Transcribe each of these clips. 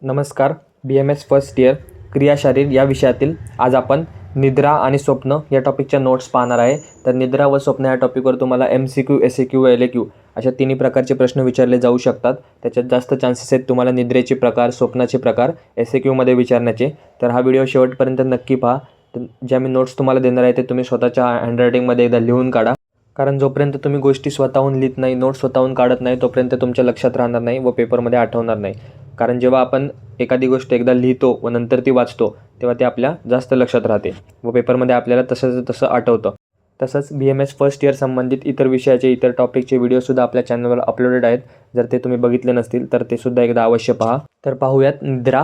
नमस्कार. BMS first year क्रियाशारीर या विषयातील आज आपण निद्रा आणि स्वप्न या टॉपिकच्या नोट्स पाहणार आहे. तर निद्रा व स्वप्न या टॉपिकवर तुम्हाला MCQ, SAQ व LAQ अशा तिन्ही प्रकारचे प्रश्न विचारले जाऊ शकतात. त्याच्यात जास्त चान्सेस आहेत तुम्हाला निद्रेचे प्रकार, स्वप्नाचे प्रकार SAQमध्ये विचारण्याचे. तर हा व्हिडिओ शेवटपर्यंत नक्की पहा. तर ज्या मी नोट्स तुम्हाला देणार आहे ते तुम्ही स्वतःच्या हँडरायटिंगमध्ये एकदा लिहून काढा. कारण जोपर्यंत तुम्ही गोष्टी स्वतःहून लिहित नाही, नोट्स स्वतःहून काढत नाही, तोपर्यंत तुमच्या लक्षात राहणार नाही व पेपरमध्ये आठवणार नाही. कारण जेव्हा आपण एखादी गोष्ट एकदा लिहितो व नंतर ती वाचतो तेव्हा ते आपल्या जास्त लक्षात राहते व पेपरमध्ये आपल्याला तसं आठवतं. तसंच BMS फर्स्ट इयर संबंधित इतर विषयाचे, इतर टॉपिकचे व्हिडिओसुद्धा आपल्या चॅनलवर अपलोडेड आहेत. जर ते तुम्ही बघितले नसतील तर ते सुद्धा एकदा अवश्य पहा. तर पाहूयात निद्रा.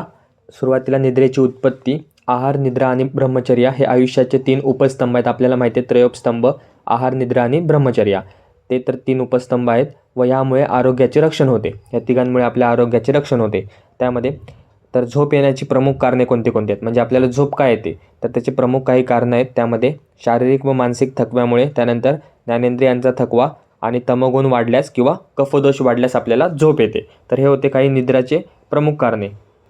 सुरुवातीला निद्रेची उत्पत्ती. आहार, निद्रा आणि ब्रह्मचर्या हे आयुष्याचे 3 उपस्तंभ आहेत. आपल्याला माहिती आहे त्रयोपस्तंभ, आहार, निद्रा आणि ब्रह्मचर्या. ते तर 3 उपस्तंभ आहेत व यामुळे आरोग्याचे रक्षण होते. या तिघांमुळे आपल्या आरोग्याचे रक्षण होते. त्यामध्ये तर झोप येण्याची प्रमुख कारणे कोणती आहेत, म्हणजे आपल्याला झोप का येते तर त्याचे प्रमुख काही कारणं आहेत. त्यामध्ये शारीरिक व मानसिक थकव्यामुळे, त्यानंतर ज्ञानेंद्रियांचा थकवा आणि तमोगुण वाढल्यास किंवा कफदोष वाढल्यास आपल्याला झोप येते. तर हे होते काही निद्राचे प्रमुख कारणे.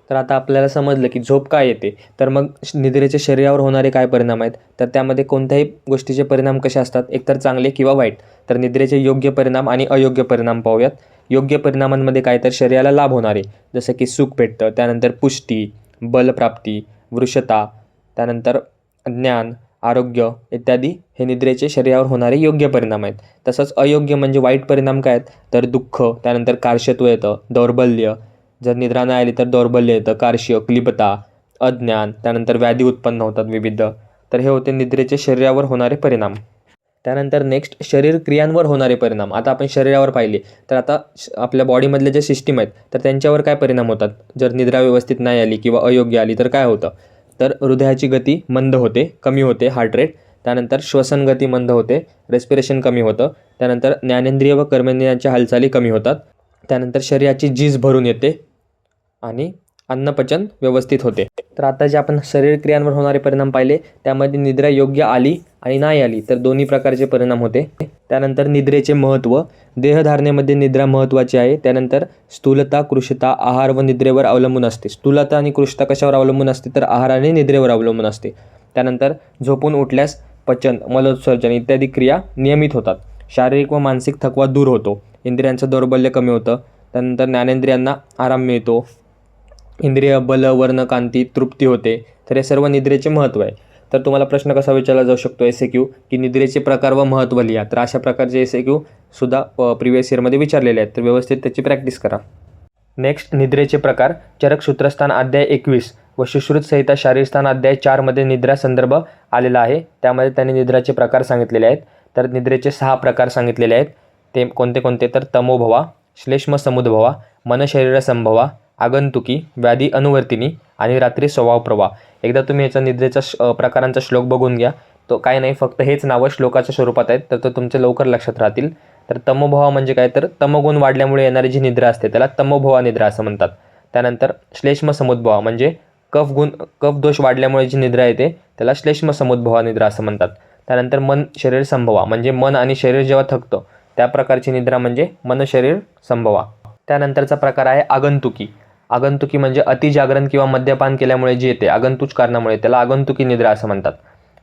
तर आता आपल्याला समजलं की झोप का येते. तर मग निद्रेचे शरीरावर होणारे काय परिणाम आहेत, तर त्यामध्ये कोणत्याही गोष्टीचे परिणाम कसे असतात, एकतर चांगले किंवा वाईट. तर निद्रेचे योग्य परिणाम आणि अयोग्य परिणाम पाहूयात. योग्य परिणामांमध्ये काय तर शरीराला लाभ होणारे, जसं की सुख भेटतं, त्यानंतर पुष्टी, बलप्राप्ती, वृषता, त्यानंतर ज्ञान, आरोग्य इत्यादी हे निद्रेचे शरीरावर होणारे योग्य परिणाम आहेत. तसंच अयोग्य म्हणजे वाईट परिणाम काय आहेत, तर दुःख, त्यानंतर कारशत्व येतं, दौर्बल्य. जर निद्रा नाही आली तर दौर्बल्य येतं, कारश्य, क्लिबता, अज्ञान, त्यानंतर व्याधी उत्पन्न होतात विविध. तर हे होते निद्रेचे शरीरावर होणारे परिणाम. त्यानंतर नेक्स्ट शरीर क्रियांवर होणारे परिणाम. आता आपण शरीरावर पाहिले तर आता आपल्या बॉडीमधले जे सिस्टीम आहेत तर त्यांच्यावर काय परिणाम होतात. जर निद्रा व्यवस्थित नाही आली किंवा अयोग्य आली तर काय होतं, तर हृदयाची गती मंद होते, कमी होते, हार्ट रेट. त्यानंतर श्वसन गती मंद होते, रेस्पिरेशन कमी होतं. त्यानंतर ज्ञानेंद्रिय व कर्मेंद्रियांच्या हालचाली कमी होतात. त्यानंतर शरीराची झीज भरून येते आणि अन्नपचन व्यवस्थित होते. तर आता जे आपण शरीर क्रियांवर होणारे परिणाम पाहिले त्यामध्ये निद्रा योग्य आली आणि नाही आली तर दोन्ही प्रकारचे परिणाम होते. त्यानंतर निद्रेचे महत्त्व. देहधारणेमध्ये निद्रा महत्त्वाची आहे. त्यानंतर स्थूलता, कृशता आहार व निद्रेवर अवलंबून असते. स्थूलता आणि कृशता कशावर अवलंबून असते, तर आहार आणि निद्रेवर अवलंबून असते. त्यानंतर झोपून उठल्यास पचन, मलोत्सर्जन इत्यादी क्रिया नियमित होतात. शारीरिक व मानसिक थकवा दूर होतो, इंद्रियांचं दौर्बल्य कमी होतं. त्यानंतर ज्ञानेंद्रियांना आराम मिळतो, इंद्रिय बल, वर्ण, कांती, तृप्ती होते. तर हे सर्व निद्रेचे महत्त्व आहे. तर तुम्हाला प्रश्न कसा विचारला जाऊ शकतो SAQ की निद्रेचे प्रकार व महत्त्व लिहा. तर अशा प्रकारचे SAQ सुद्धा प्रिव्हियस इयरमध्ये विचारलेले आहेत. तर व्यवस्थित त्याची प्रॅक्टिस करा. नेक्स्ट निद्रेचे प्रकार. चरक सूत्रस्थान अध्याय 21 व सुश्रुत संहिता शारीरस्थान अध्याय 4मध्ये निद्रा संदर्भ आलेला आहे. त्यामध्ये त्यांनी निद्राचे प्रकार सांगितलेले आहेत. तर निद्रेचे 6 प्रकार सांगितलेले आहेत. ते कोणते तर तमोभवा, श्लेष्म समुद्भवा, मनशरीर संभवा, आगंतुकी, व्याधी अनुवर्तिनी आणि रात्री स्वभाव प्रवाह. एकदा तुम्ही याचा निद्रेचा प्रकारांचा श्लोक बघून घ्या. तो काय नाही, फक्त हेच नावं श्लोकाच्या स्वरूपात आहेत, तर तो तुमच्या लवकर लक्षात राहतील. तर तमोभवा म्हणजे काय, तर तमोगुण वाढल्यामुळे येणारी जी निद्रा असते त्याला तमोभवा निद्रा असं म्हणतात. त्यानंतर श्लेष्म समुद्भवा म्हणजे कफदोष वाढल्यामुळे जी निद्रा येते त्याला श्लेष्म समुद्भवा निद्रा असं म्हणतात. त्यानंतर मन शरीर संभवा म्हणजे मन आणि शरीर जेव्हा थकतं त्या प्रकारची निद्रा म्हणजे मन शरीर संभवा. त्यानंतरचा प्रकार आहे आगंतुकी. आगंतुकी म्हणजे अतिजागरण किंवा मद्यपान केल्यामुळे जी येते आगंतुक कारणामुळे, त्याला आगंतुकी निद्रा असं म्हणतात.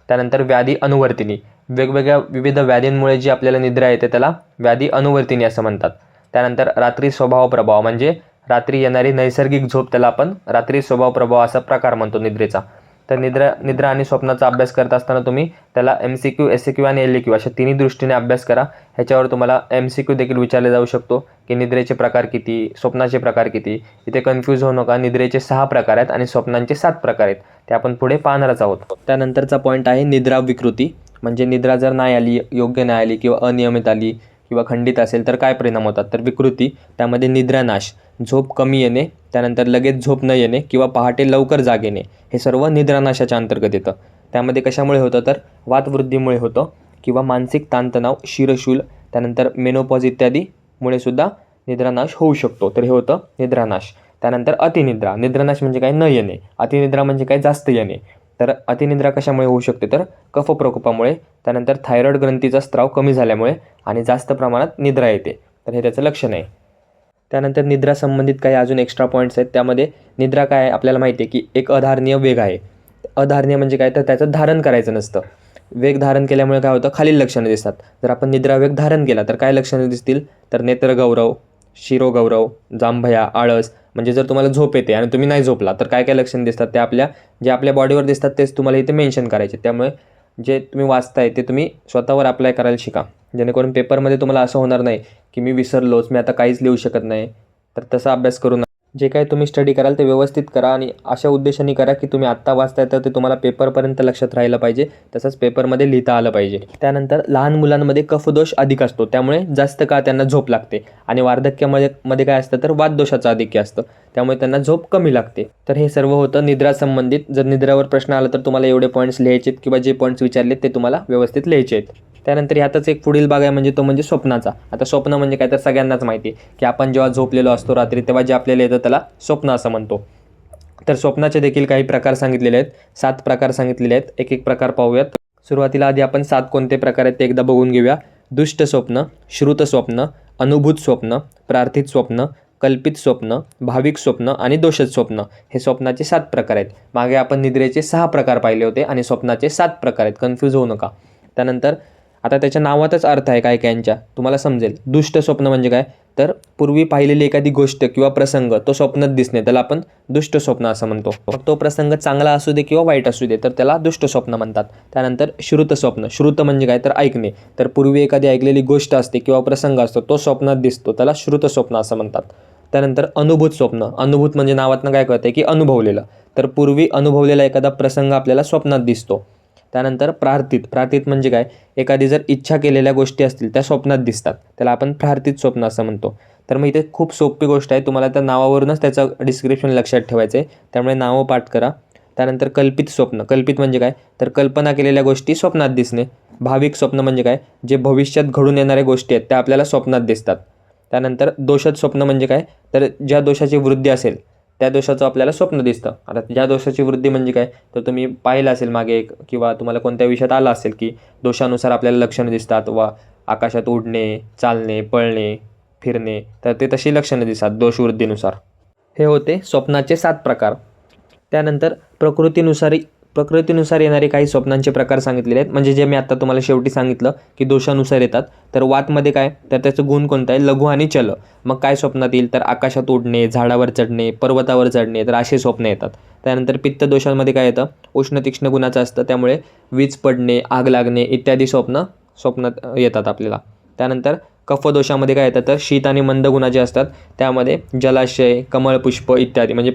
त्यानंतर व्याधी अनुवर्तिनी, वेगवेगळ्या विविध व्याधींमुळे जी आपल्याला निद्रा येते त्याला व्याधी अनुवर्तिनी असं म्हणतात. त्यानंतर रात्री स्वभाव प्रभाव म्हणजे रात्री येणारी नैसर्गिक झोप, त्याला आपण रात्री स्वभाव प्रभाव असा प्रकार म्हणतो निद्रेचा. तर निद्रा आणि स्वप्नाचा अभ्यास करत असताना तुम्ही त्याला MCQ, SAQ आणि LAQ अशा तिन्ही दृष्टीने अभ्यास करा. ह्याच्यावर तुम्हाला MCQ देखील विचारले जाऊ शकतो की निद्रेचे प्रकार किती, स्वप्नाचे प्रकार किती. इथे कन्फ्यूज होऊ नका. निद्रेचे 6 प्रकार आहेत आणि स्वप्नांचे 7 प्रकार आहेत. ते आपण पुढे पाहणारच आहोत. त्यानंतरचा पॉईंट आहे निद्रा विकृती. म्हणजे निद्रा जर नाही आली, योग्य नाही आली किंवा अनियमित आली किंवा खंडित असेल तर काय परिणाम होतात. तर विकृती, त्यामध्ये निद्रानाश, झोप कमी येणे, त्यानंतर लगेच झोप न येणे किंवा पहाटे लवकर जाग येणे, हे सर्व निद्रानाशाच्या अंतर्गत येतं. त्यामध्ये कशामुळे होतं, तर वातवृद्धीमुळे होतं किंवा मानसिक ताणतणाव, शिरशूल, त्यानंतर मेनोपॉज इत्यादीमुळे सुद्धा निद्रानाश होऊ शकतो. तर हे होतं निद्रानाश. त्यानंतर अतिनिद्रा. निद्रानाश म्हणजे काय, न येणे. अतिनिद्रा म्हणजे काय, जास्त येणे. तर अतिनिद्रा कशामुळे होऊ शकते, तर कफप्रकोपामुळे, त्यानंतर थायरॉइड ग्रंथीचा स्त्राव कमी झाल्यामुळे आणि जास्त प्रमाणात निद्रा येते. तर हे त्याचं लक्षण आहे. त्यानंतर निद्रा संबंधित काही अजून एक्स्ट्रा पॉईंट्स आहेत. त्यामध्ये निद्रा काय आहे आपल्याला माहिती आहे की एक अधारणीय वेग आहे. अधारणीय म्हणजे काय तर त्याचं धारण करायचं नसतं. वेग धारण केल्यामुळे काय होतं, खालील लक्षणं दिसतात. जर आपण निद्रा वेग धारण केला तर काय लक्षणं दिसतील, तर नेत्रगौरव, शिरोगौरव, जांभया, आळस. म्हणजे जर तुम्हाला झोप येते आणि तुम्ही नाही झोपला तर काय काय लक्षणं दिसतात ते आपल्या बॉडीवर दिसतात तेच तुम्हाला इथे मेन्शन करायचे. त्यामुळे जे तुम्ही वाचताय ते तुम्ही स्वतःवर अप्लाय करायला शिका, जेणेकरून पेपरमध्ये तुम्हाला असं होणार नाही की मी विसरलोच, मी आता काहीच लिहू शकत नाही. तर तसा अभ्यास करू नका. जे काही तुम्ही स्टडी कराल ते व्यवस्थित करा आणि अशा उद्देशाने करा की तुम्ही आत्ता वाचताय तर ते तुम्हाला पेपरपर्यंत लक्षात राहिलं पाहिजे, तसंच पेपरमध्ये लिहिता आलं पाहिजे. त्यानंतर लहान मुलांमध्ये कफदोष अधिक असतो, त्यामुळे जास्त काळ त्यांना झोप लागते. आणि वार्धक्यामध्ये काय असतं तर वातदोषाचं आधिक्य असतं, त्यामुळे त्यांना झोप कमी लागते. तर हे सर्व होतं निद्रा संबंधित. जर निद्रावर प्रश्न आला तर तुम्हाला एवढे पॉईंट्स लिहायचे आहेत किंवा जे पॉईंट्स विचारलेत ते तुम्हाला व्यवस्थित लिहायचे आहेत. त्यानंतर ह्यातच एक पुढील भाग आहे म्हणजे तो म्हणजे स्वप्नाचा. आता स्वप्न म्हणजे काय तर सगळ्यांनाच माहिती आहे की आपण जेव्हा झोपलेलो असतो रात्री तेव्हा जे आपल्याला येतं त्याला स्वप्न असं म्हणतो. तर स्वप्नाचे देखील काही प्रकार सांगितलेले आहेत. 7 प्रकार सांगितलेले आहेत. एक एक प्रकार पाहूयात. सुरुवातीला आधी आपण 7 कोणते प्रकार आहेत ते एकदा बघून घेऊया. दुष्ट स्वप्न, श्रुत स्वप्न, अनुभूत स्वप्न, प्रार्थित स्वप्न, कल्पित स्वप्न, भाविक स्वप्न आणि दोषद स्वप्न. हे स्वप्नाचे 7 प्रकार आहेत. मागे आपण निद्रेचे 6 प्रकार पाहिले होते आणि स्वप्नाचे 7 प्रकार आहेत, कन्फ्यूज होऊ नका. त्यानंतर आता त्याच्या नावातच अर्थ आहे काय कायांच्या, तुम्हाला समजेल. दुष्ट स्वप्न म्हणजे काय तर पूर्वी पाहिलेली एखादी गोष्ट किंवा प्रसंग तो स्वप्नात दिसणे, त्याला आपण दुष्ट स्वप्न असं म्हणतो. तो प्रसंग चांगला असू दे किंवा वाईट असू दे तर त्याला दुष्ट स्वप्न म्हणतात. त्यानंतर श्रुत स्वप्न. श्रुत म्हणजे काय तर ऐकणे, तर पूर्वी एखादी ऐकलेली गोष्ट असते किंवा प्रसंग असतो तो स्वप्नात दिसतो, त्याला श्रुत स्वप्न असं म्हणतात. त्यानंतर अनुभूत स्वप्न. अनुभूत म्हणजे नावातनं काय कळतं की अनुभवलेलं, तर पूर्वी अनुभवलेला एखादा प्रसंग आपल्याला स्वप्नात दिसतो. त्यानंतर प्रार्थित. प्रार्थित म्हणजे काय, एखादी जर इच्छा केलेल्या गोष्टी असतील त्या स्वप्नात दिसतात, त्याला आपण प्रार्थित स्वप्न असं म्हणतो. तर मग इथे खूप सोपी गोष्ट आहे, तुम्हाला त्या नावावरूनच त्याचं डिस्क्रिप्शन लक्षात ठेवायचं आहे, त्यामुळे नावं पाठ करा. त्यानंतर कल्पित स्वप्न. कल्पित म्हणजे काय तर कल्पना केलेल्या गोष्टी स्वप्नात दिसणे. भाविक स्वप्न म्हणजे काय, जे भविष्यात घडून येणाऱ्या गोष्टी आहेत त्या आपल्याला स्वप्नात दिसतात. त्यानंतर दोषद स्वप्न म्हणजे काय तर ज्या दोषाची वृद्धी असेल त्या दोषाचं आपल्याला स्वप्न दिसतं. आता ज्या दोषाची वृद्धी म्हणजे काय तर तुम्ही पाहिलं असेल मागे एक किंवा तुम्हाला कोणत्या विषयात आलं असेल की दोषानुसार आपल्याला लक्षणं दिसतात वा आकाशात उडणे, चालणे, पळणे, फिरणे, तर ते तशी लक्षणं दिसतात दोषवृद्धीनुसार. हे होते स्वप्नाचे 7 प्रकार. त्यानंतर प्रकृतीनुसार येणारे काही स्वप्नांचे प्रकार सांगितलेले आहेत, म्हणजे जे मी आत्ता तुम्हाला शेवटी सांगितलं की दोषानुसार येतात. तर वातमध्ये काय तर त्याचं गुण कोणतं आहे, लघु आणि चल. मग काय स्वप्नात येईल तर आकाशात उडणे, झाडावर चढणे, पर्वतावर चढणे, तर असे स्वप्न येतात. त्यानंतर पित्त दोषांमध्ये काय येतं, उष्ण तीक्ष्ण गुणाचं असतं, त्यामुळे वीज पडणे, आग लागणे इत्यादी स्वप्नात येतात आपल्याला. त्यानंतर कफदोषामध्ये काय येतं तर शीत आणि मंद गुणाचे असतात, त्यामध्ये जलाशय, कमळपुष्प इत्यादी म्हणजे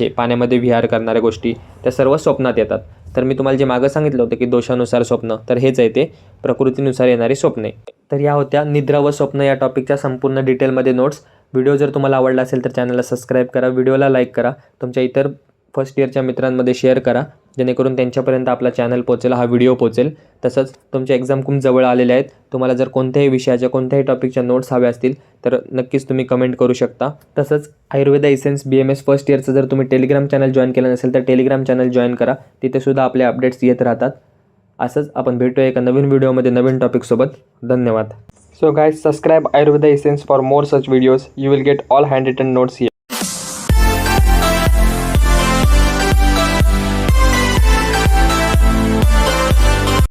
पाण्यामध्ये विहार करणाऱ्या गोष्टी त्या सर्व स्वप्नात येतात. तर मी तुम्हाला जे मागं सांगितलं होतं की दोषानुसार स्वप्न, तर हेच आहे ते प्रकृतीनुसार येणारी स्वप्ने. तर या होत्या निद्रा व स्वप्न या टॉपिकच्या संपूर्ण डिटेलमध्ये नोट्स. व्हिडिओ जर तुम्हाला आवडला असेल तर चॅनलला सबस्क्राईब करा, व्हिडिओला लाईक करा, तुमच्या इतर फर्स्ट इयरच्या मित्रांमध्ये शेअर करा, जेणेकरून त्यांच्यापर्यंत आपला चॅनल पोचेल, हा व्हिडिओ पोचेल. तसंच तुमचे एक्झाम खूप जवळ आलेले आहेत, तुम्हाला जर कोणत्याही विषयाच्या कोणत्याही टॉपिकच्या नोट्स हव्या असतील तर नक्कीच तुम्ही कमेंट करू शकता. तसंच आयुर्वेदा इसेन्स BMS फर्स्ट इयरचं जर तुम्ही टेलिग्राम चॅनल जॉईन केलं नसेल तर टेलिग्राम चॅनल जॉईन करा, तिथेसुद्धा आपले अपडेट्स येत राहतात. असंच आपण भेटूया एका नवीन व्हिडिओमध्ये नवीन टॉपिकसोबत. धन्यवाद. So guys, subscribe Ayurveda Essence for more such videos. You will get all handwritten notes here.